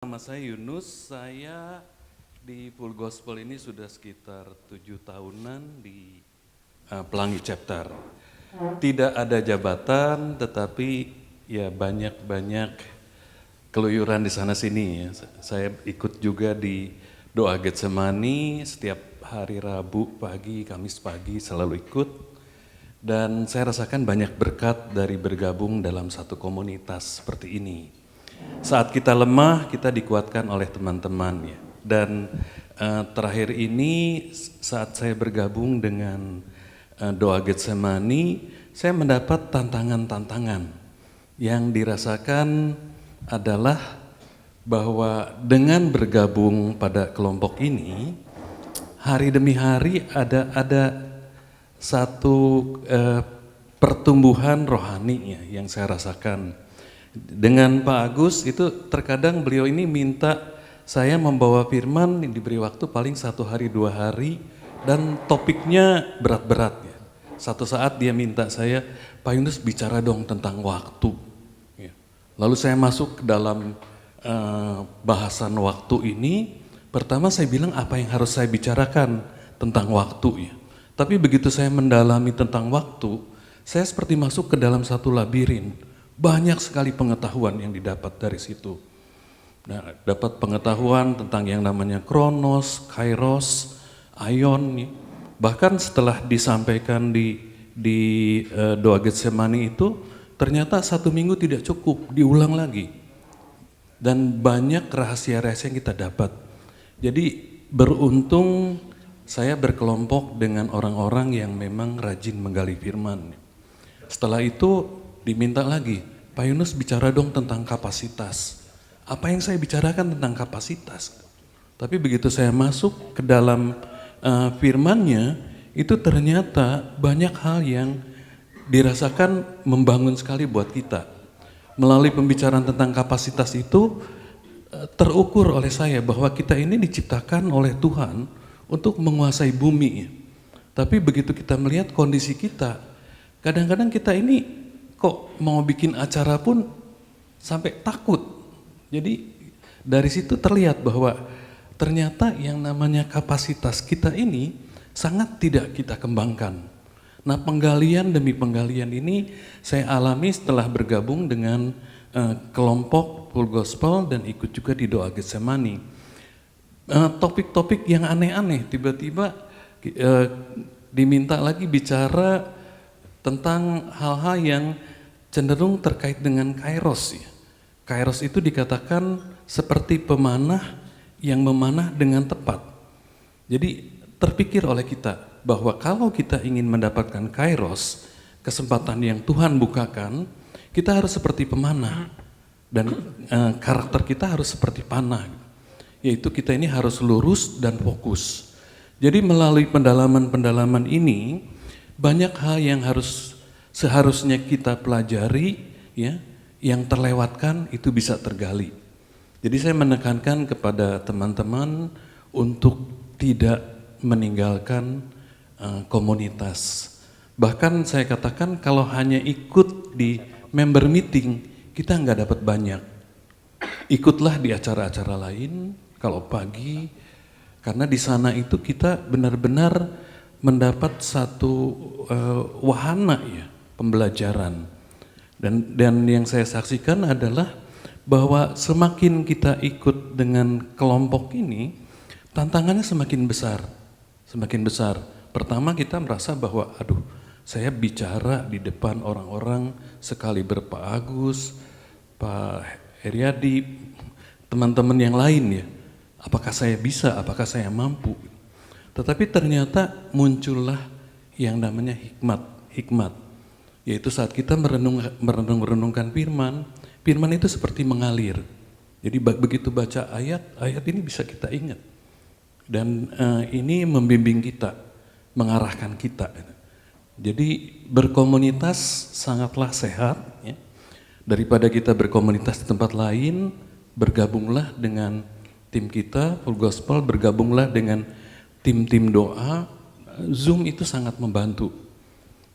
Nama saya Yunus, saya di Full Gospel ini sudah sekitar 7 tahunan di Pelangi Chapter. Tidak ada jabatan, tetapi ya banyak keluyuran di sana sini ya. Saya ikut juga di doa Getsemani setiap hari Rabu pagi, Kamis pagi selalu ikut. Dan saya rasakan banyak berkat dari bergabung dalam satu komunitas seperti ini. Saat kita lemah, kita dikuatkan oleh teman-teman ya. Dan terakhir ini saat saya bergabung dengan doa Getsemani, saya mendapat tantangan-tantangan yang dirasakan adalah bahwa dengan bergabung pada kelompok ini, hari demi hari ada satu pertumbuhan rohani ya, yang saya rasakan. Dengan Pak Agus itu terkadang beliau ini minta saya membawa firman, diberi waktu paling 1 hari 2 hari dan topiknya berat-berat ya. Satu saat dia minta saya, Pak Yunus bicara dong tentang waktu. Ya. Lalu saya masuk ke dalam bahasan waktu ini, pertama saya bilang apa yang harus saya bicarakan tentang waktu ya. Tapi begitu saya mendalami tentang waktu, saya seperti masuk ke dalam satu labirin. Banyak sekali pengetahuan yang didapat dari situ. Nah, dapat pengetahuan tentang yang namanya kronos, kairos, aion. Bahkan setelah disampaikan di doa Getsemani itu, ternyata 1 minggu tidak cukup, diulang lagi. Dan banyak rahasia-rahasia yang kita dapat. Jadi beruntung saya berkelompok dengan orang-orang yang memang rajin menggali firman. Setelah itu diminta lagi, Pak Yunus bicara dong tentang kapasitas. Apa yang saya bicarakan tentang kapasitas? Tapi begitu saya masuk ke dalam firmannya, itu ternyata banyak hal yang dirasakan membangun sekali buat kita. Melalui pembicaraan tentang kapasitas itu terukur oleh saya bahwa kita ini diciptakan oleh Tuhan untuk menguasai bumi. Tapi begitu kita melihat kondisi kita, kadang-kadang kita ini kok mau bikin acara pun sampai takut. Jadi dari situ terlihat bahwa ternyata yang namanya kapasitas kita ini sangat tidak kita kembangkan. Nah, penggalian demi penggalian ini saya alami setelah bergabung dengan kelompok Full Gospel dan ikut juga di doa Getsemani. Topik-topik yang aneh-aneh, tiba-tiba diminta lagi bicara tentang hal-hal yang cenderung terkait dengan kairos ya. Kairos itu dikatakan seperti pemanah yang memanah dengan tepat. Jadi terpikir oleh kita bahwa kalau kita ingin mendapatkan kairos, kesempatan yang Tuhan bukakan, kita harus seperti pemanah dan karakter kita harus seperti panah. Yaitu kita ini harus lurus dan fokus. Jadi melalui pendalaman-pendalaman ini banyak hal yang seharusnya kita pelajari ya, yang terlewatkan itu bisa tergali. Jadi saya menekankan kepada teman-teman untuk tidak meninggalkan komunitas. Bahkan saya katakan kalau hanya ikut di member meeting kita nggak dapat banyak. Ikutlah di acara-acara lain kalau pagi, karena di sana itu kita benar-benar mendapat satu wahana ya, pembelajaran. Dan yang saya saksikan adalah bahwa semakin kita ikut dengan kelompok ini, tantangannya semakin besar, semakin besar. Pertama kita merasa bahwa aduh, saya bicara di depan orang-orang sekali Pak Agus, Pak Heriadi, teman-teman yang lain ya. Apakah saya bisa, apakah saya mampu? Tetapi ternyata muncullah yang namanya hikmat. Yaitu saat kita merenungkan firman itu seperti mengalir. Jadi begitu baca ayat ini bisa kita ingat. Dan ini membimbing kita, mengarahkan kita. Jadi berkomunitas sangatlah sehat. Ya. Daripada kita berkomunitas di tempat lain, bergabunglah dengan tim kita, Full Gospel, bergabunglah dengan tim-tim doa. Zoom itu sangat membantu.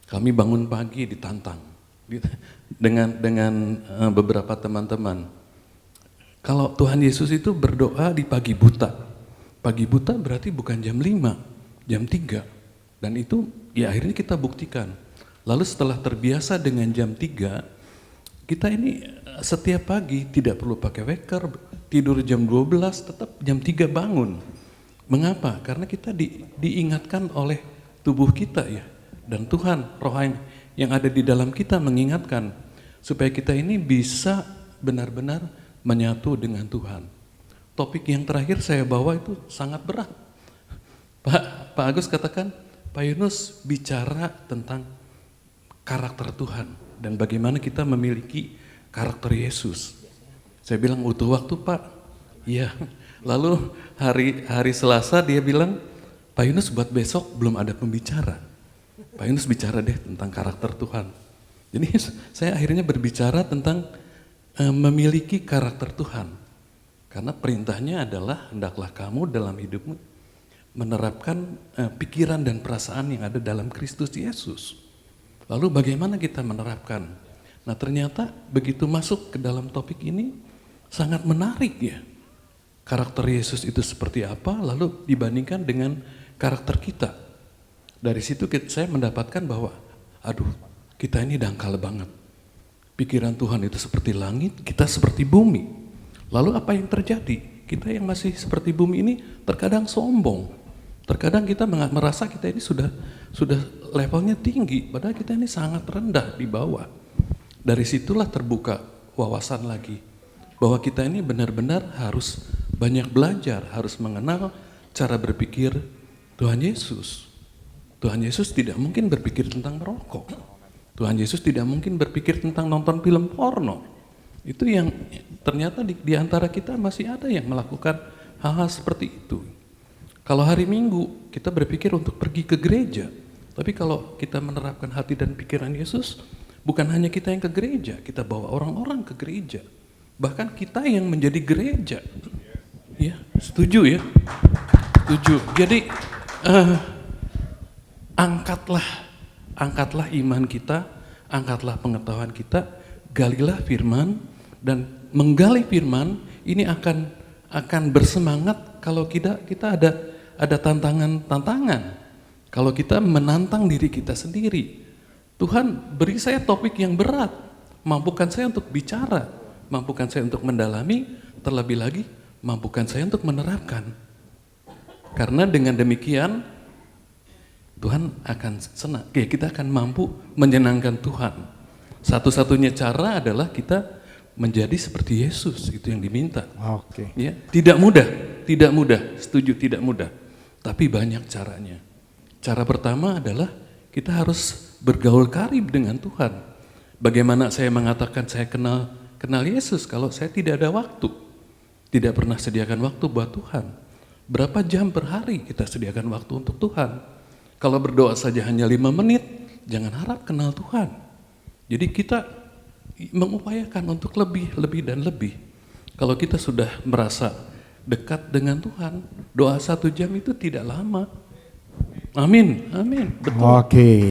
Kami bangun pagi ditantang dengan beberapa teman-teman. Kalau Tuhan Yesus itu berdoa di pagi buta. Pagi buta berarti bukan jam 5, jam 3. Dan itu ya akhirnya kita buktikan. Lalu setelah terbiasa dengan jam 3, kita ini setiap pagi tidak perlu pakai wecker, tidur jam 12, tetap jam 3 bangun. Mengapa? Karena kita diingatkan oleh tubuh kita ya. Dan Tuhan, roh yang ada di dalam kita mengingatkan supaya kita ini bisa benar-benar menyatu dengan Tuhan. Topik yang terakhir saya bawa itu sangat berat. Pak Agus katakan, Pak Yunus bicara tentang karakter Tuhan dan bagaimana kita memiliki karakter Yesus. Saya bilang butuh waktu Pak. Iya. Lalu hari Selasa dia bilang, Pak Yunus buat besok belum ada pembicara. Pak Yunus bicara deh tentang karakter Tuhan. Jadi saya akhirnya berbicara tentang memiliki karakter Tuhan. Karena perintahnya adalah hendaklah kamu dalam hidupmu menerapkan pikiran dan perasaan yang ada dalam Kristus Yesus. Lalu bagaimana kita menerapkan? Nah ternyata begitu masuk ke dalam topik ini sangat menarik ya. Karakter Yesus itu seperti apa lalu dibandingkan dengan karakter kita. Dari situ saya mendapatkan bahwa aduh kita ini dangkal banget. Pikiran Tuhan itu seperti langit, kita seperti bumi. Lalu apa yang terjadi? Kita yang masih seperti bumi ini terkadang sombong. Terkadang kita merasa kita ini sudah levelnya tinggi, padahal kita ini sangat rendah di bawah. Dari situlah terbuka wawasan lagi, bahwa kita ini benar-benar harus banyak belajar, harus mengenal cara berpikir Tuhan Yesus. Tuhan Yesus tidak mungkin berpikir tentang merokok. Tuhan Yesus tidak mungkin berpikir tentang nonton film porno. Itu yang ternyata di antara kita masih ada yang melakukan hal-hal seperti itu. Kalau hari Minggu kita berpikir untuk pergi ke gereja, tapi kalau kita menerapkan hati dan pikiran Yesus, bukan hanya kita yang ke gereja, kita bawa orang-orang ke gereja. Bahkan kita yang menjadi gereja. Ya, setuju ya? Setuju. Jadi angkatlah iman kita, angkatlah pengetahuan kita, galilah firman, dan menggali firman ini akan bersemangat kalau kita ada tantangan. Kalau kita menantang diri kita sendiri. Tuhan beri saya topik yang berat, mampukan saya untuk bicara, mampukan saya untuk mendalami, terlebih lagi mampukan saya untuk menerapkan. Karena dengan demikian Tuhan akan senang, kita akan mampu menyenangkan Tuhan. Satu-satunya cara adalah kita menjadi seperti Yesus, itu yang diminta. Oke. Ya, tidak mudah, setuju tidak mudah, tapi banyak caranya. Cara pertama adalah kita harus bergaul karib dengan Tuhan. Bagaimana saya mengatakan saya kenal Yesus kalau saya tidak ada waktu, tidak pernah sediakan waktu buat Tuhan. Berapa jam per hari kita sediakan waktu untuk Tuhan? Kalau berdoa saja hanya 5 menit, jangan harap kenal Tuhan. Jadi kita mengupayakan untuk lebih dan lebih. Kalau kita sudah merasa dekat dengan Tuhan, doa 1 jam itu tidak lama. Amin, betul. Oke.